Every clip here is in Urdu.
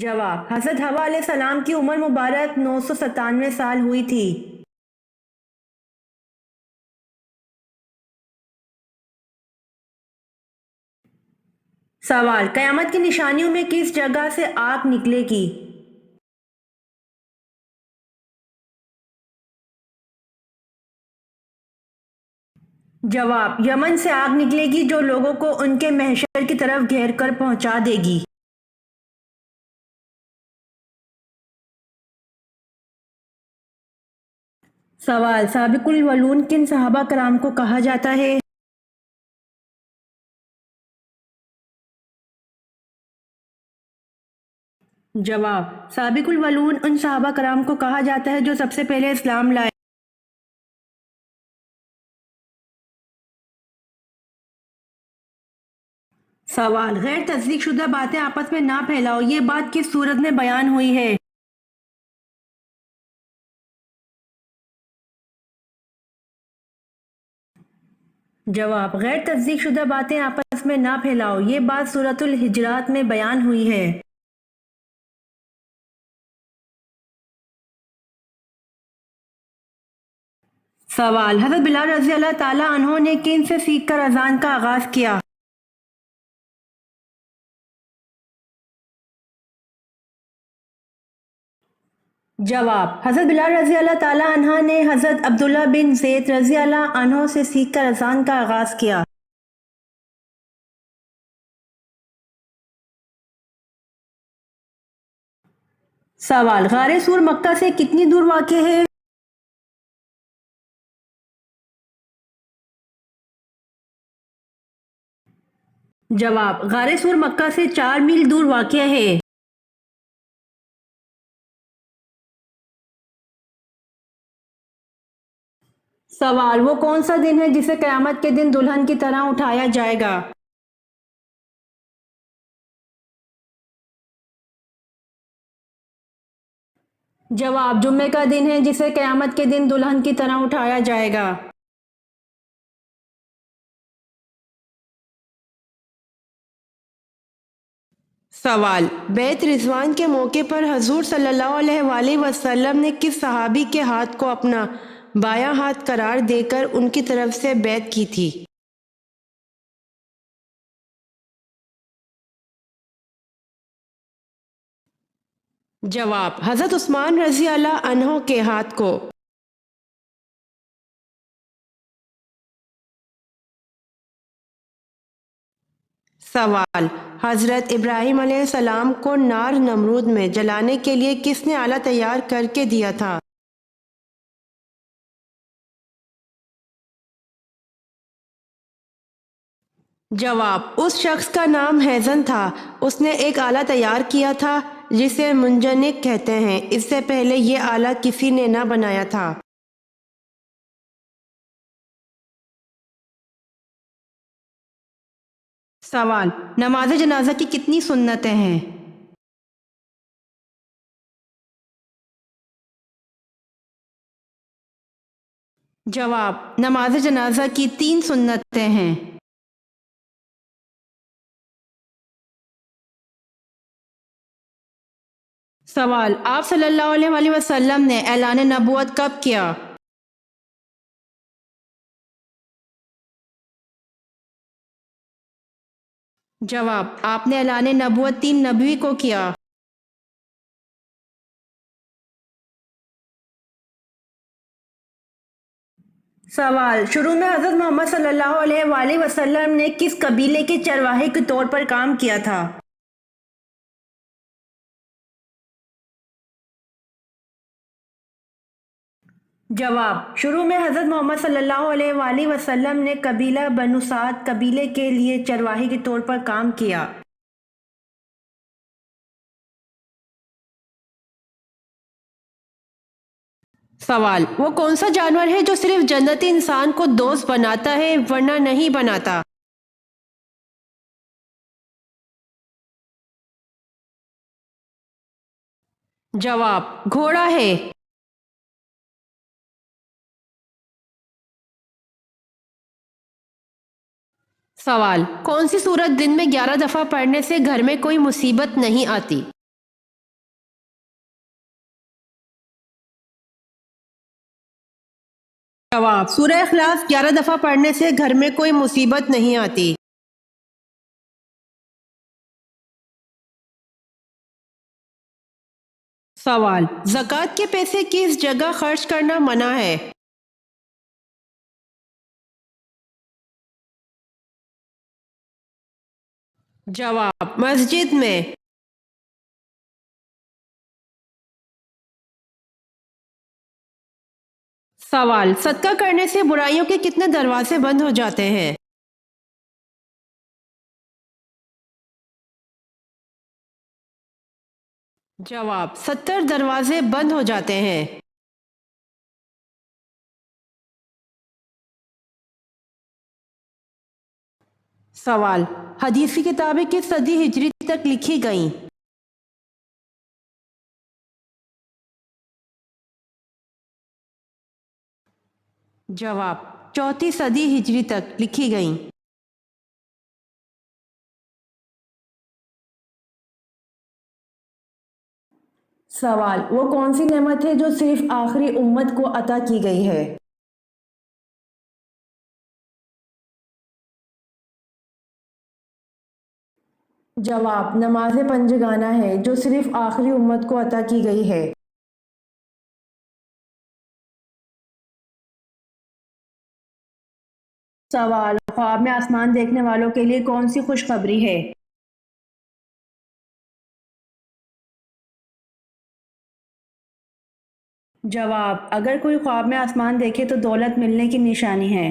جواب: حضرت حوا علیہ السلام کی عمر مبارک 997 سال ہوئی تھی۔ سوال: قیامت کی نشانیوں میں کس جگہ سے آگ نکلے گی؟ جواب: یمن سے آگ نکلے گی جو لوگوں کو ان کے محشر کی طرف گھیر کر پہنچا دے گی۔ سوال: سابق الاولون کن صحابہ کرام کو کہا جاتا ہے؟ جواب: سابق الاولون ان صحابہ کرام کو کہا جاتا ہے جو سب سے پہلے اسلام لائے۔ سوال: غیر تصدیق شدہ باتیں آپس میں نہ پھیلاؤ، یہ بات کس صورت میں بیان ہوئی ہے؟ جواب: غیر تصدیق شدہ باتیں آپس میں نہ پھیلاؤ، یہ بات سورۃ الحجرات میں بیان ہوئی ہے۔ سوال: حضرت بلال رضی اللہ تعالیٰ عنہ نے کن سے سیکھ کر اذان کا آغاز کیا؟ جواب: حضرت بلال رضی اللہ تعالیٰ عنہ نے حضرت عبداللہ بن زید رضی اللہ عنہ سے سیکھ کر اذان کا آغاز کیا۔ سوال: غار سور مکہ سے کتنی دور واقع ہے؟ جواب: غار سور مکہ سے 4 میل دور واقع ہے۔ سوال: وہ کون سا دن ہے جسے قیامت کے دن دلہن کی طرح اٹھایا جائے گا؟ جواب: جمعے کا دن ہے جسے قیامت کے دن دلہن کی طرح اٹھایا جائے گا۔ سوال: بیعت رضوان کے موقع پر حضور صلی اللہ علیہ وآلہ وسلم نے کس صحابی کے ہاتھ کو اپنا بایاں ہاتھ قرار دے کر ان کی طرف سے بیعت کی تھی؟ جواب: حضرت عثمان رضی اللہ عنہ کے ہاتھ کو۔ سوال: حضرت ابراہیم علیہ السلام کو نار نمرود میں جلانے کے لیے کس نے آلہ تیار کر کے دیا تھا؟ جواب: اس شخص کا نام ہیزن تھا، اس نے ایک آلہ تیار کیا تھا جسے منجنیق کہتے ہیں، اس سے پہلے یہ آلہ کسی نے نہ بنایا تھا۔ سوال: نماز جنازہ کی کتنی سنتیں ہیں؟ جواب: نماز جنازہ کی 3 سنتیں ہیں۔ سوال: آپ صلی اللہ علیہ وآلہ وسلم نے اعلان نبوت کب کیا؟ جواب: آپ نے اعلان نبوت 3 نبوی کو کیا۔ سوال: شروع میں حضرت محمد صلی اللہ علیہ وآلہ وسلم نے کس قبیلے کے چرواہے کے طور پر کام کیا تھا؟ جواب: شروع میں حضرت محمد صلی اللہ علیہ وآلہ وسلم نے قبیلہ بنو سعد قبیلے کے لیے چرواہے کے طور پر کام کیا۔ سوال: وہ کون سا جانور ہے جو صرف جنتی انسان کو دوست بناتا ہے ورنہ نہیں بناتا؟ جواب: گھوڑا ہے۔ سوال: کون سی سورت دن میں 11 دفعہ پڑھنے سے گھر میں کوئی مصیبت نہیں آتی؟ جواب: سورہ اخلاص 11 دفعہ پڑھنے سے گھر میں کوئی مصیبت نہیں آتی۔ سوال: زکوٰۃ کے پیسے کس جگہ خرچ کرنا منع ہے؟ جواب: مسجد میں۔ سوال: صدقہ کرنے سے برائیوں کے کتنے دروازے بند ہو جاتے ہیں؟ جواب: 70 دروازے بند ہو جاتے ہیں۔ سوال: حدیث کی کتابیں کس صدی ہجری تک لکھی گئیں؟ جواب: 4 صدی ہجری تک لکھی گئیں۔ سوال: وہ کون سی نعمت ہے جو صرف آخری امت کو عطا کی گئی ہے؟ جواب: نماز پنجگانہ ہے جو صرف آخری امت کو عطا کی گئی ہے۔ سوال: خواب میں آسمان دیکھنے والوں کے لیے کون سی خوشخبری ہے؟ جواب: اگر کوئی خواب میں آسمان دیکھے تو دولت ملنے کی نشانی ہے۔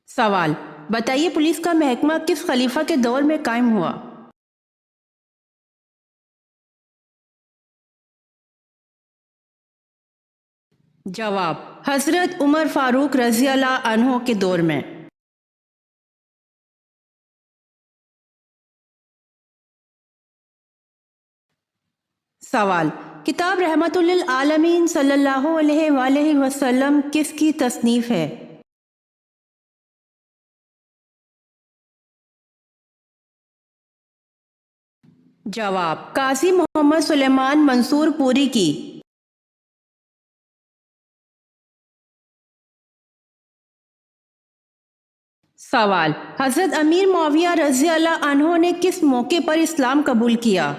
سوال: بتائیے پولیس کا محکمہ کس خلیفہ کے دور میں قائم ہوا؟ جواب: حضرت عمر فاروق رضی اللہ عنہ کے دور میں۔ سوال: کتاب رحمت للعالمین صلی اللہ علیہ وآلہ وسلم کس کی تصنیف ہے؟ جواب: قاضی محمد سلیمان منصور پوری کی۔ سوال: حضرت امیر معاویہ رضی اللہ عنہ نے کس موقع پر اسلام قبول کیا؟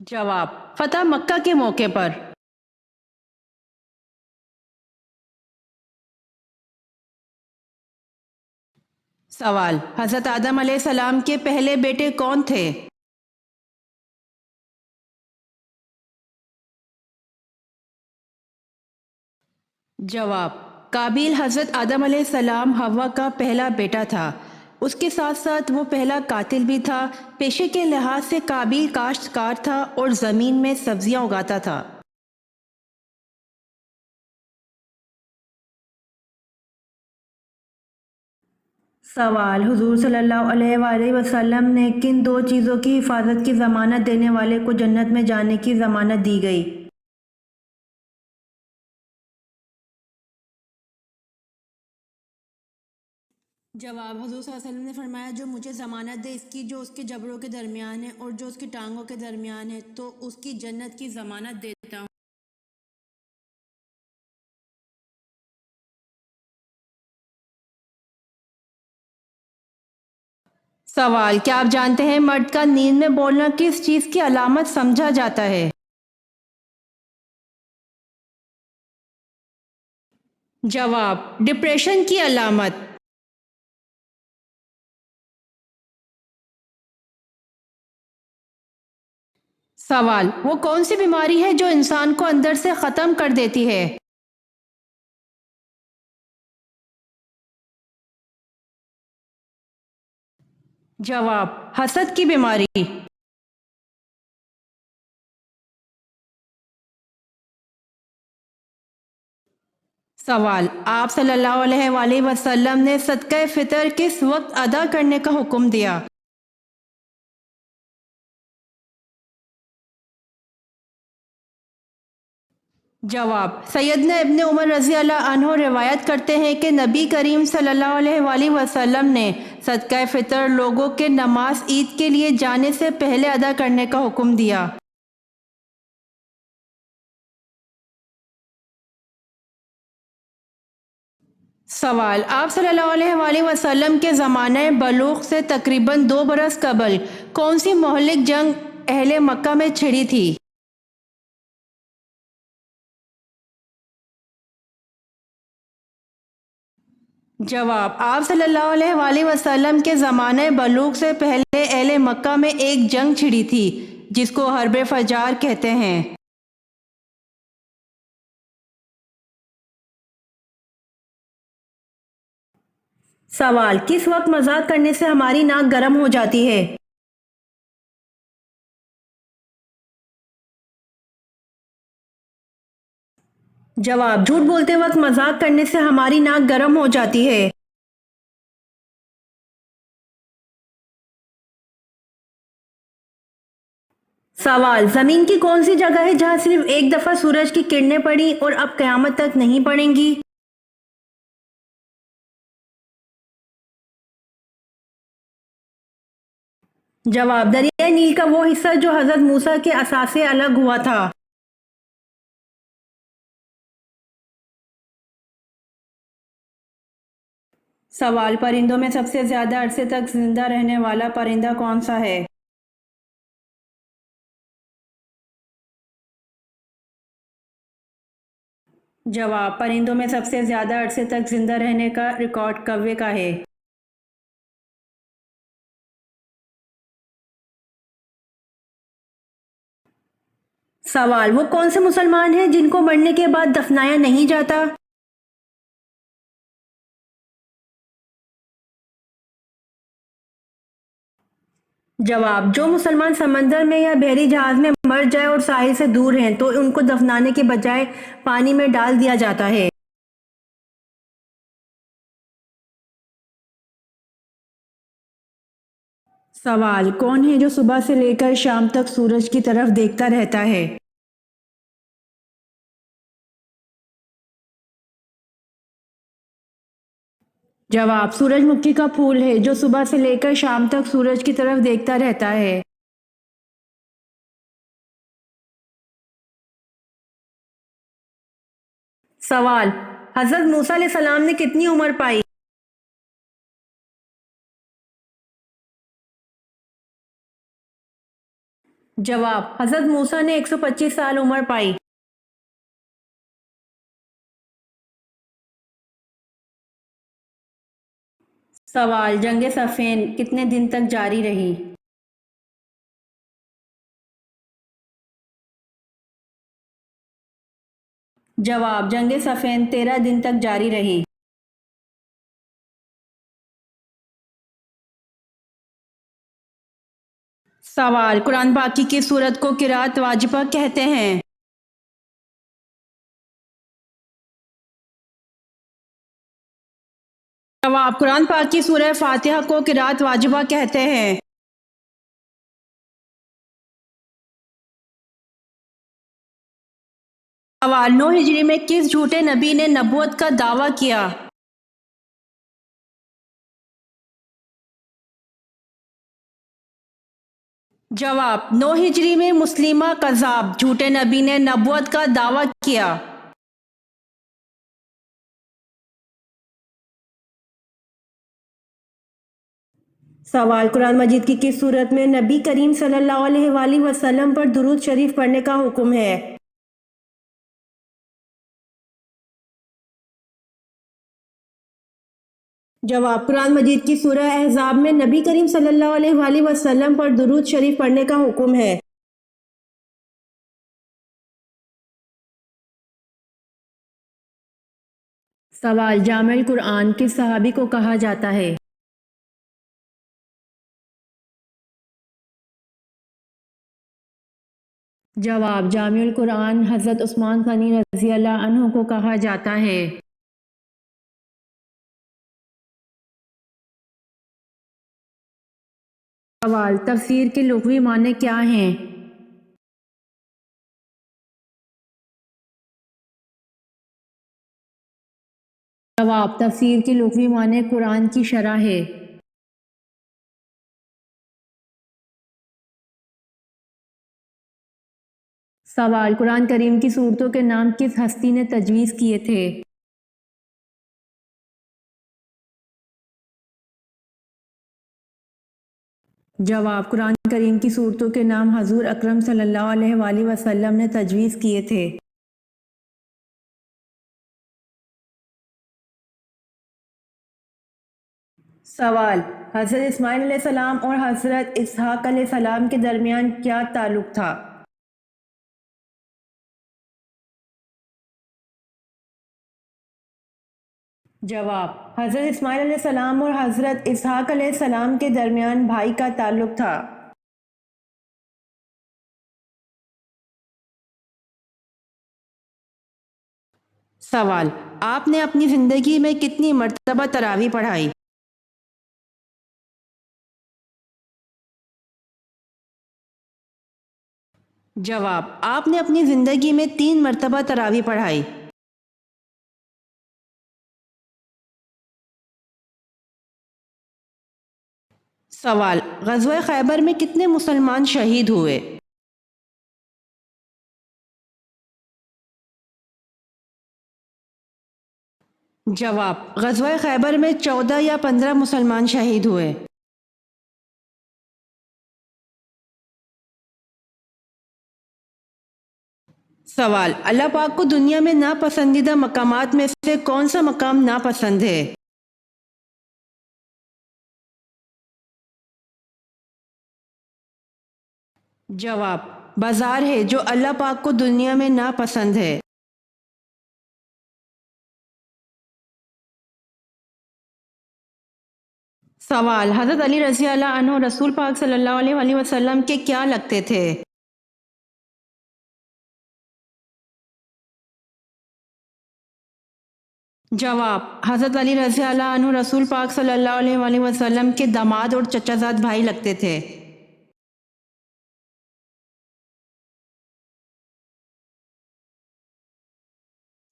جواب: فتح مکہ کے موقع پر۔ سوال: حضرت آدم علیہ السلام کے پہلے بیٹے کون تھے؟ جواب: قابیل حضرت آدم علیہ السلام حوا کا پہلا بیٹا تھا۔ اس کے ساتھ ساتھ وہ پہلا قاتل بھی تھا۔ پیشے کے لحاظ سے قابیل کاشتکار تھا اور زمین میں سبزیاں اگاتا تھا۔ سوال: حضور صلی اللہ علیہ وآلہ وسلم نے کن 2 چیزوں کی حفاظت کی ضمانت دینے والے کو جنت میں جانے کی ضمانت دی گئی؟ جواب: حضور صلی اللہ علیہ وسلم نے فرمایا جو مجھے ضمانت دے اس کی جو اس کے جبڑوں کے درمیان ہے اور جو اس کی ٹانگوں کے درمیان ہے تو اس کی جنت کی ضمانت دیتا ہوں۔ سوال: کیا آپ جانتے ہیں مرد کا نیند میں بولنا کس چیز کی علامت سمجھا جاتا ہے؟ جواب: ڈپریشن کی علامت۔ سوال: وہ کون سی بیماری ہے جو انسان کو اندر سے ختم کر دیتی ہے؟ جواب: حسد کی بیماری۔ سوال: آپ صلی اللہ علیہ وآلہ وسلم نے صدقہ فطر کس وقت ادا کرنے کا حکم دیا؟ جواب: سیدنا ابن عمر رضی اللہ عنہ روایت کرتے ہیں کہ نبی کریم صلی اللہ علیہ وآلہ وسلم نے صدقہ فطر لوگوں کے نماز عید کے لیے جانے سے پہلے ادا کرنے کا حکم دیا۔ سوال: آپ صلی اللہ علیہ وآلہ وسلم کے زمانہ بلوغ سے تقریباً 2 برس قبل کون سی مہلک جنگ اہل مکہ میں چھڑی تھی؟ جواب: آپ صلی اللہ علیہ وآلہ وسلم کے زمانہ بلوغ سے پہلے اہل مکہ میں ایک جنگ چھڑی تھی جس کو حرب فجار کہتے ہیں۔ سوال: کس وقت مذاق کرنے سے ہماری ناک گرم ہو جاتی ہے؟ جواب: جھوٹ بولتے وقت مذاق کرنے سے ہماری ناک گرم ہو جاتی ہے۔ سوال: زمین کی کون سی جگہ ہے جہاں صرف ایک دفعہ سورج کی کرنیں پڑیں اور اب قیامت تک نہیں پڑیں گی؟ جواب: دریائے نیل کا وہ حصہ جو حضرت موسیٰ کے عصا سے الگ ہوا تھا۔ سوال: پرندوں میں سب سے زیادہ عرصے تک زندہ رہنے والا پرندہ کون سا ہے؟ جواب: پرندوں میں سب سے زیادہ عرصے تک زندہ رہنے کا ریکارڈ کوے کا ہے۔ سوال: وہ کون سے مسلمان ہیں جن کو مرنے کے بعد دفنایا نہیں جاتا؟ جواب: جو مسلمان سمندر میں یا بحری جہاز میں مر جائے اور ساحل سے دور ہیں تو ان کو دفنانے کے بجائے پانی میں ڈال دیا جاتا ہے۔ سوال: کون ہے جو صبح سے لے کر شام تک سورج کی طرف دیکھتا رہتا ہے؟ جواب: سورج مکھی کا پھول ہے جو صبح سے لے کر شام تک سورج کی طرف دیکھتا رہتا ہے۔ سوال: حضرت موسیٰ علیہ السلام نے کتنی عمر پائی؟ جواب: حضرت موسیٰ نے 125 سال عمر پائی۔ سوال: جنگ صفین کتنے دن تک جاری رہی؟ جواب: جنگ صفین 13 دن تک جاری رہی۔ سوال: قرآن پاک کی کس سورت کو قرأت واجبہ کہتے ہیں؟ جواب: قرآن پاک کی سورہ فاتحہ کو قرأت واجبہ کہتے ہیں۔ سوال: 9 ہجری میں کس جھوٹے نبی نے نبوت کا دعویٰ کیا؟ جواب: 9 ہجری میں مسلمہ کذاب جھوٹے نبی نے نبوت کا دعویٰ کیا۔ سوال: قرآن مجید کی کس صورت میں نبی کریم صلی اللہ علیہ وآلہ وسلم پر درود شریف پڑھنے کا حکم ہے؟ جواب: قرآن مجید کی سورہ احزاب میں نبی کریم صلی اللہ علیہ وآلہ وسلم پر درود شریف پڑھنے کا حکم ہے۔ سوال: جامع القرآن کس صحابی کو کہا جاتا ہے؟ جواب: جامع القرآن حضرت عثمان غنی رضی اللہ عنہ کو کہا جاتا ہے۔ سوال: تفسیر کے لغوی معنی کیا ہیں؟ جواب: تفسیر کی لغوی معنی قرآن کی شرح ہے۔ سوال: قرآن کریم کی صورتوں کے نام کس ہستی نے تجویز کیے تھے؟ جواب: قرآن کریم کی صورتوں کے نام حضور اکرم صلی اللہ علیہ وآلہ وسلم نے تجویز کیے تھے۔ سوال: حضرت اسماعیل علیہ السلام اور حضرت اسحاق علیہ السلام کے درمیان کیا تعلق تھا؟ جواب: حضرت اسماعیل علیہ السلام اور حضرت اسحاق علیہ السلام کے درمیان بھائی کا تعلق تھا۔ سوال: آپ نے اپنی زندگی میں کتنی مرتبہ تراویح پڑھائی؟ جواب: آپ نے اپنی زندگی میں 3 مرتبہ تراویح پڑھائی۔ سوال: غزوہ خیبر میں کتنے مسلمان شہید ہوئے؟ جواب: غزوہ خیبر میں 14 یا 15 مسلمان شہید ہوئے۔ سوال: اللہ پاک کو دنیا میں ناپسندیدہ مقامات میں سے کون سا مقام ناپسند ہے؟ جواب: بازار ہے جو اللہ پاک کو دنیا میں ناپسند ہے۔ سوال: حضرت علی رضی اللہ عنہ رسول پاک صلی اللہ علیہ وآلہ وسلم کے کیا لگتے تھے؟ جواب: حضرت علی رضی اللہ عنہ رسول پاک صلی اللہ علیہ وآلہ وسلم کے داماد اور چچا زاد بھائی لگتے تھے۔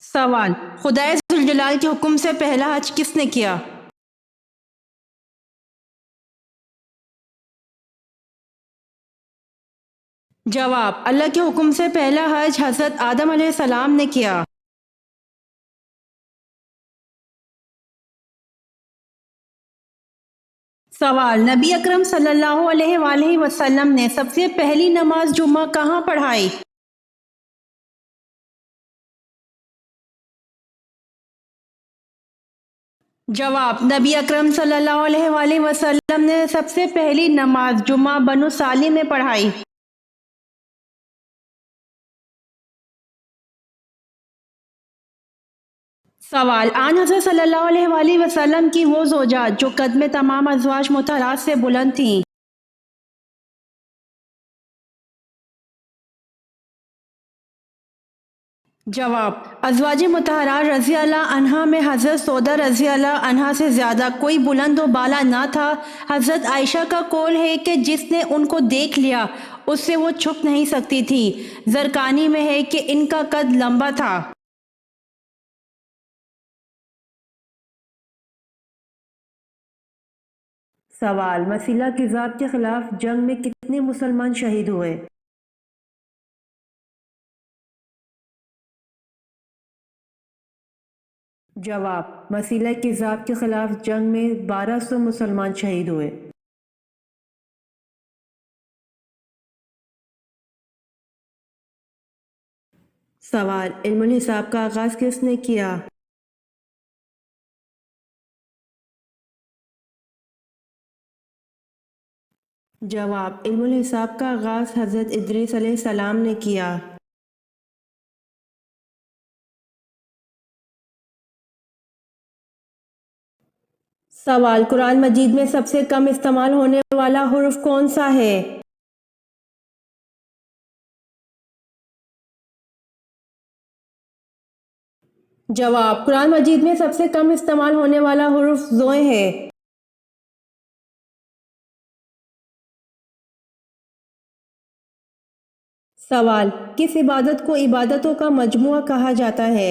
سوال: خدائے ذوالجلال کے حکم سے پہلا حج کس نے کیا؟ جواب: اللہ کے حکم سے پہلا حج حضرت آدم علیہ السلام نے کیا۔ سوال: نبی اکرم صلی اللہ علیہ وآلہ وسلم نے سب سے پہلی نماز جمعہ کہاں پڑھائی؟ جواب: نبی اکرم صلی اللہ علیہ وآلہ وسلم نے سب سے پہلی نماز جمعہ بنو سالم میں پڑھائی۔ سوال: آن حضرت صلی اللہ علیہ وآلہ وسلم کی وہ زوجات جو قد میں تمام ازواج مطہرات سے بلند تھیں۔ جواب: ازواج مطہرات رضی اللہ عنہا میں حضرت سودا رضی اللہ عنہا سے زیادہ کوئی بلند و بالا نہ تھا۔ حضرت عائشہ کا قول ہے کہ جس نے ان کو دیکھ لیا اس سے وہ چھپ نہیں سکتی تھی۔ زرقانی میں ہے کہ ان کا قد لمبا تھا۔ سوال: مسیلہ کذاب کے خلاف جنگ میں کتنے مسلمان شہید ہوئے؟ جواب: مسیلہ کذاب کے خلاف جنگ میں 1200 مسلمان شہید ہوئے۔ سوال: علم الحساب کا آغاز کس نے کیا؟ جواب: علم الحساب کا آغاز حضرت ادریس علیہ السلام نے کیا۔ سوال: قرآن مجید میں سب سے کم استعمال ہونے والا حرف کون سا ہے؟ جواب: قرآن مجید میں سب سے کم استعمال ہونے والا حرف زوئے ہے۔ سوال: کس عبادت کو عبادتوں کا مجموعہ کہا جاتا ہے؟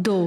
2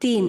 3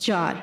4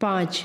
5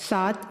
7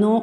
9